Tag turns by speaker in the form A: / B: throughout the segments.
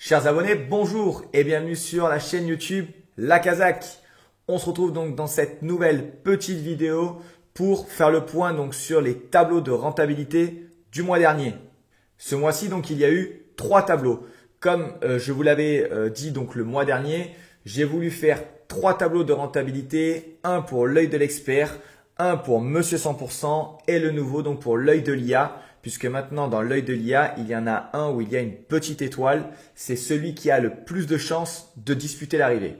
A: Chers abonnés, bonjour et bienvenue sur la chaîne YouTube La Kazakh. On se retrouve donc dans cette nouvelle petite vidéo pour faire le point donc sur les tableaux de rentabilité du mois dernier. Ce mois-ci donc il y a eu 3 tableaux. Comme je vous l'avais dit donc le mois dernier, j'ai voulu faire 3 tableaux de rentabilité, un pour l'œil de l'expert, un pour Monsieur 100% et le nouveau donc pour l'œil de l'IA. Puisque maintenant dans l'œil de l'IA, il y en a un où il y a une petite étoile. C'est celui qui a le plus de chances de disputer l'arrivée.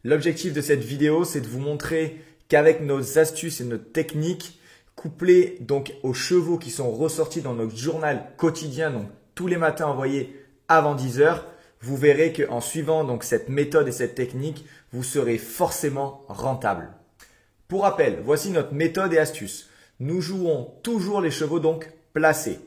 A: L'objectif de cette vidéo, c'est de vous montrer qu'avec nos astuces et nos techniques, couplées donc aux chevaux qui sont ressortis dans notre journal quotidien, donc tous les matins envoyés avant 10 heures, vous verrez qu'en suivant donc cette méthode et cette technique, vous serez forcément rentable. Pour rappel, voici notre méthode et astuce. Nous jouons toujours les chevaux donc placés.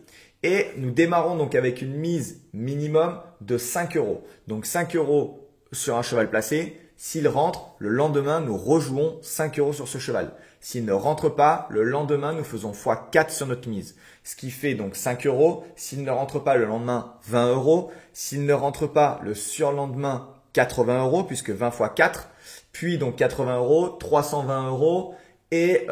A: Et nous démarrons donc avec une mise minimum de 5 euros. Donc 5 euros sur un cheval placé. S'il rentre, le lendemain, nous rejouons 5 euros sur ce cheval. S'il ne rentre pas, le lendemain, nous faisons x4 sur notre mise. Ce qui fait donc 5 euros. S'il ne rentre pas le lendemain, 20 euros. S'il ne rentre pas le surlendemain, 80 euros, puisque 20 x 4. Puis donc 80 euros, 320 euros. Et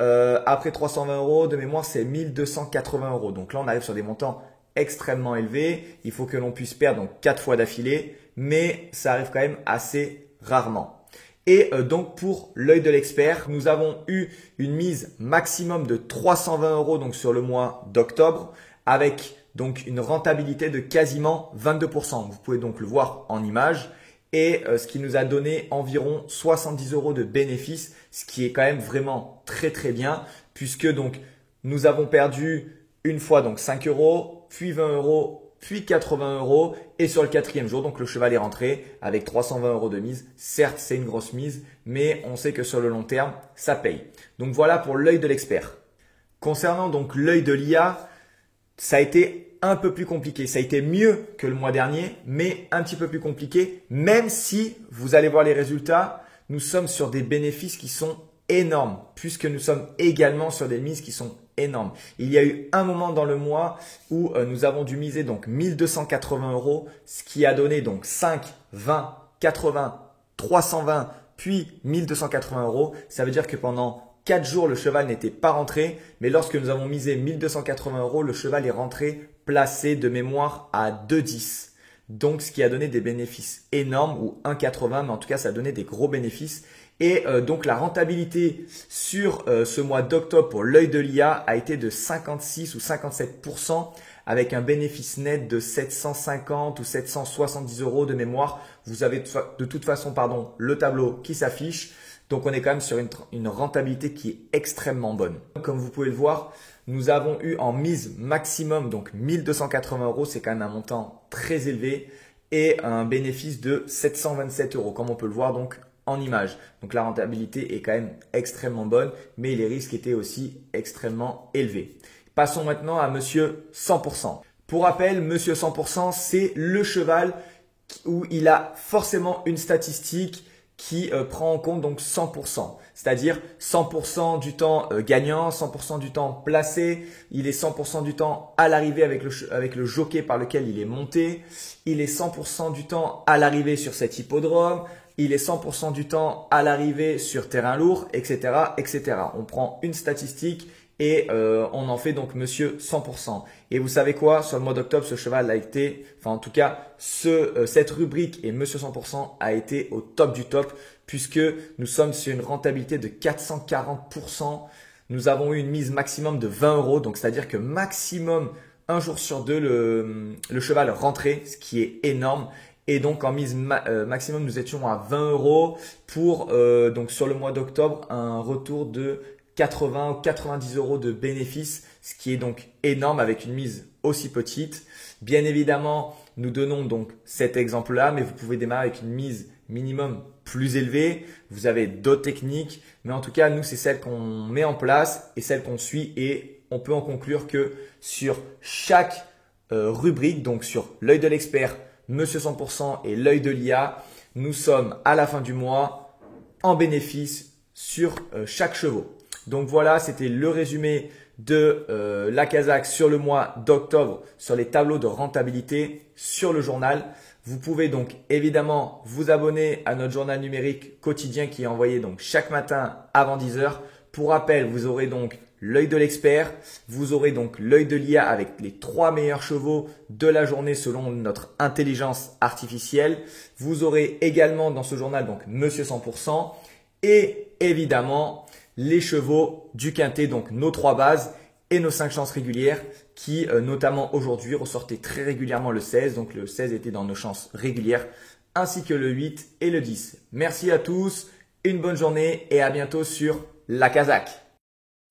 A: après 320 euros de mémoire, c'est 1280 euros. Donc là, on arrive sur des montants extrêmement élevés. Il faut que l'on puisse perdre donc 4 fois d'affilée, mais ça arrive quand même assez rarement. Et donc pour l'œil de l'expert, nous avons eu une mise maximum de 320 euros donc sur le mois d'octobre avec donc une rentabilité de quasiment 22%. Vous pouvez donc le voir en image. Et ce qui nous a donné environ 70 euros de bénéfices, ce qui est quand même vraiment très bien puisque donc nous avons perdu une fois donc 5 euros, puis 20 euros, puis 80 euros et sur le 4e jour donc le cheval est rentré avec 320 euros de mise. Certes c'est une grosse mise mais on sait que sur le long terme ça paye. Donc voilà pour l'œil de l'expert. Concernant donc l'œil de l'IA, ça a été un peu plus compliqué. Ça a été mieux que le mois dernier, mais un petit peu plus compliqué. Même si vous allez voir les résultats, nous sommes sur des bénéfices qui sont énormes, puisque nous sommes également sur des mises qui sont énormes. Il y a eu un moment dans le mois où nous avons dû miser donc 1280 euros, ce qui a donné donc 5, 20, 80, 320, puis 1280 euros. Ça veut dire que pendant 4 jours, le cheval n'était pas rentré, mais lorsque nous avons misé 1280 euros, le cheval est rentré placé de mémoire à 2,10. Donc, ce qui a donné des bénéfices énormes ou 1,80, mais en tout cas, ça a donné des gros bénéfices. Et donc, la rentabilité sur ce mois d'octobre pour l'œil de l'IA a été de 56 ou 57% avec un bénéfice net de 750 ou 770 euros de mémoire. Vous avez de toute façon le tableau qui s'affiche. Donc, on est quand même sur une rentabilité qui est extrêmement bonne. Comme vous pouvez le voir, nous avons eu en mise maximum donc 1280 euros. C'est quand même un montant très élevé et un bénéfice de 727 euros comme on peut le voir donc en image. Donc, la rentabilité est quand même extrêmement bonne, mais les risques étaient aussi extrêmement élevés. Passons maintenant à Monsieur 100%. Pour rappel, Monsieur 100%, c'est le cheval où il a forcément une statistique qui prend en compte donc 100%, c'est-à-dire 100% du temps gagnant, 100% du temps placé, il est 100% du temps à l'arrivée avec le jockey par lequel il est monté, il est 100% du temps à l'arrivée sur cet hippodrome, il est 100% du temps à l'arrivée sur terrain lourd, etc., etc. On prend une statistique et on en fait donc Monsieur 100%. Et vous savez quoi? Sur le mois d'octobre, ce cheval a été, enfin en tout cas, cette rubrique et Monsieur 100% a été au top du top puisque nous sommes sur une rentabilité de 440%. Nous avons eu une mise maximum de 20 euros. Donc, c'est-à-dire que maximum, un jour sur deux, le cheval rentrait, ce qui est énorme. Et donc, en mise maximum, nous étions à 20 euros pour, donc sur le mois d'octobre, un retour de 80 ou 90 euros de bénéfice, ce qui est donc énorme avec une mise aussi petite. Bien évidemment, nous donnons donc cet exemple-là, mais vous pouvez démarrer avec une mise minimum plus élevée. Vous avez d'autres techniques, mais en tout cas, nous, c'est celle qu'on met en place et celle qu'on suit et on peut en conclure que sur chaque rubrique, donc sur l'œil de l'expert, Monsieur 100% et l'œil de l'IA, nous sommes à la fin du mois en bénéfice sur chaque chevaux. Donc voilà, c'était le résumé de la Kazakh sur le mois d'octobre sur les tableaux de rentabilité sur le journal. Vous pouvez donc évidemment vous abonner à notre journal numérique quotidien qui est envoyé donc chaque matin avant 10 heures. Pour rappel, vous aurez donc l'œil de l'expert, vous aurez donc l'œil de l'IA avec les 3 meilleurs chevaux de la journée selon notre intelligence artificielle. Vous aurez également dans ce journal donc Monsieur 100% et évidemment les chevaux du quintet, donc nos 3 bases et nos 5 chances régulières qui notamment aujourd'hui ressortaient très régulièrement le 16. Donc le 16 était dans nos chances régulières ainsi que le 8 et le 10. Merci à tous, une bonne journée et à bientôt sur La Kazakh.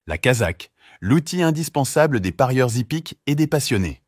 B: La Kazakh, l'outil indispensable des parieurs hippiques et des passionnés.